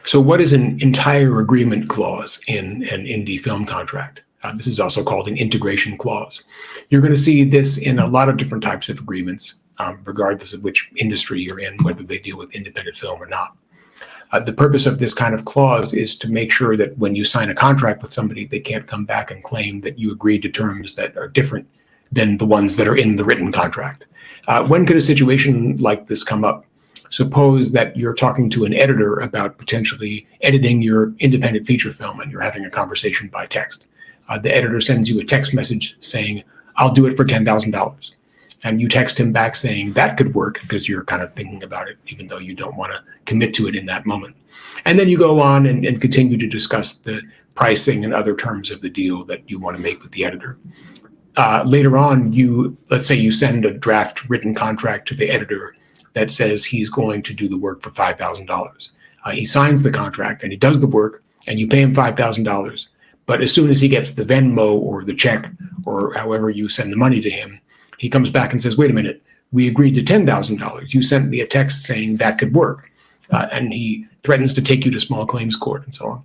So what is an entire agreement clause in an indie film contract? This is also called an integration clause. You're going to see this in a lot of different types of agreements, regardless of which industry you're in, whether they deal with independent film or not. The purpose of this kind of clause is to make sure that when you sign a contract with somebody, they can't come back and claim that you agreed to terms that are different than the ones that are in the written contract. When could a situation like this come up? Suppose that you're talking to an editor about potentially editing your independent feature film and you're having a conversation by text. The editor sends you a text message saying, "I'll do it for $10,000. And you text him back saying that could work because you're kind of thinking about it, even though you don't want to commit to it in that moment. And then you go on and continue to discuss the pricing and other terms of the deal that you want to make with the editor. Later on, let's say you send a draft written contract to the editor that says he's going to do the work for $5,000. He signs the contract and he does the work and you pay him $5,000. But as soon as he gets the Venmo or the check or however you send the money to him, he comes back and says, wait a minute, we agreed to $10,000. You sent me a text saying that could work. And he threatens to take you to small claims court and so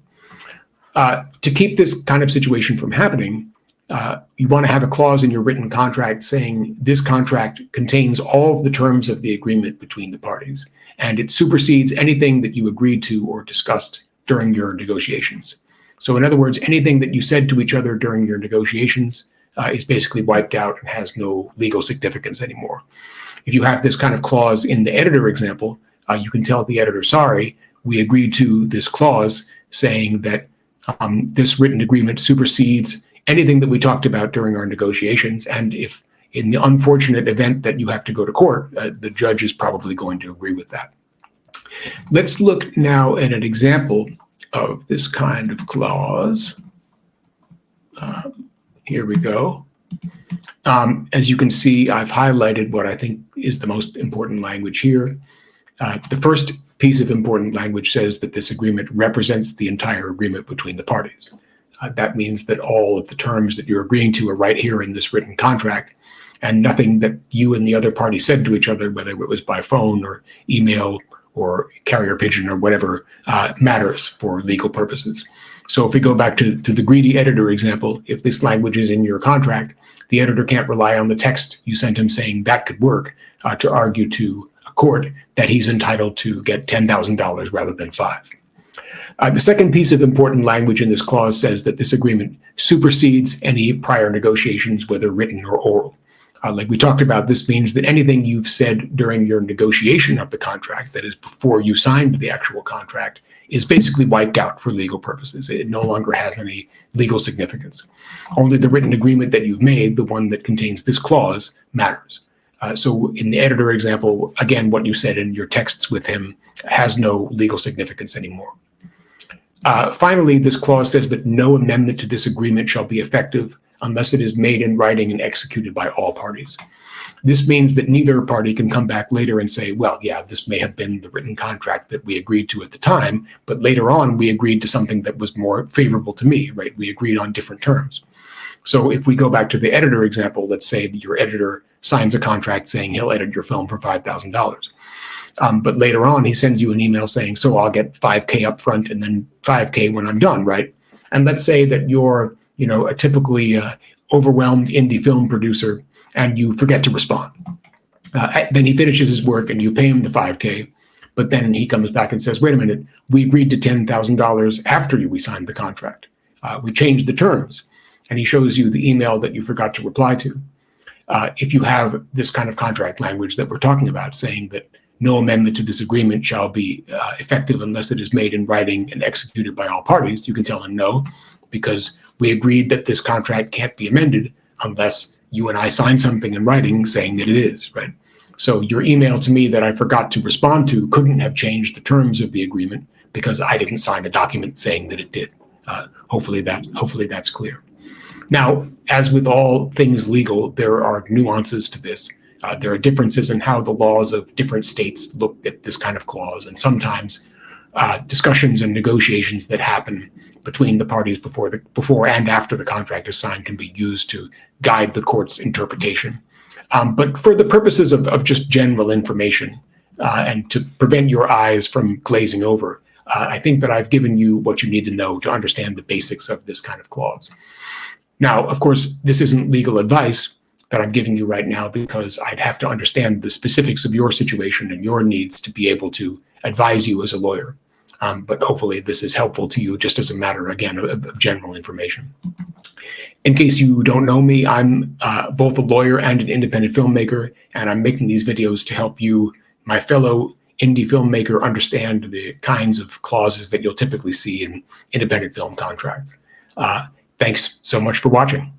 on. To keep this kind of situation from happening, you want to have a clause in your written contract saying this contract contains all of the terms of the agreement between the parties, and it supersedes anything that you agreed to or discussed during your negotiations. So in other words, anything that you said to each other during your negotiations is basically wiped out and has no legal significance anymore. If you have this kind of clause in the editor example, you can tell the editor, sorry, we agreed to this clause saying that this written agreement supersedes anything that we talked about during our negotiations. And if in the unfortunate event that you have to go to court, the judge is probably going to agree with that. Let's look now at an example of this kind of clause. Here we go. As you can see, I've highlighted what I think is the most important language here. The first piece of important language says that this agreement represents the entire agreement between the parties. That means that all of the terms that you're agreeing to are right here in this written contract, and nothing that you and the other party said to each other, whether it was by phone or email or carrier pigeon or whatever, matters for legal purposes. So if we go back to the greedy editor example, if this language is in your contract, the editor can't rely on the text you sent him saying that could work to argue to a court that he's entitled to get $10,000 rather than $5,000. The second piece of important language in this clause says that this agreement supersedes any prior negotiations, whether written or oral. Like we talked about, this means that anything you've said during your negotiation of the contract, that is before you signed the actual contract, is basically wiped out for legal purposes. It no longer has any legal significance. Only the written agreement that you've made, the one that contains this clause, matters. So in the editor example, again, what you said in your texts with him has no legal significance anymore. Finally, this clause says that no amendment to this agreement shall be effective unless it is made in writing and executed by all parties. This means that neither party can come back later and say, well, yeah, this may have been the written contract that we agreed to at the time, but later on we agreed to something that was more favorable to me, right? We agreed on different terms. So if we go back to the editor example, let's say that your editor signs a contract saying he'll edit your film for $5,000. But later on, he sends you an email saying, so I'll get $5,000 up front and then $5,000 when I'm done, right? And let's say that you're, a typically overwhelmed indie film producer and you forget to respond. Then he finishes his work and you pay him the $5,000, but then he comes back and says, wait a minute, we agreed to $10,000 after we signed the contract. We changed the terms. And he shows you the email that you forgot to reply to. If you have this kind of contract language that we're talking about, saying that no amendment to this agreement shall be effective unless it is made in writing and executed by all parties, you can tell him no, because we agreed that this contract can't be amended unless you and I sign something in writing saying that it is, right? So your email to me that I forgot to respond to couldn't have changed the terms of the agreement because I didn't sign a document saying that it did. Hopefully that's clear. Now, as with all things legal, there are nuances to this. There are differences in how the laws of different states look at this kind of clause, and sometimes discussions and negotiations that happen between the parties before and after the contract is signed can be used to guide the court's interpretation. But for the purposes of just general information and to prevent your eyes from glazing over, I think that I've given you what you need to know to understand the basics of this kind of clause. Now, of course, this isn't legal advice that I'm giving you right now, because I'd have to understand the specifics of your situation and your needs to be able to advise you as a lawyer. But hopefully this is helpful to you just as a matter, again, of general information. In case you don't know me, I'm both a lawyer and an independent filmmaker, and I'm making these videos to help you, my fellow indie filmmaker, understand the kinds of clauses that you'll typically see in independent film contracts. Thanks so much for watching.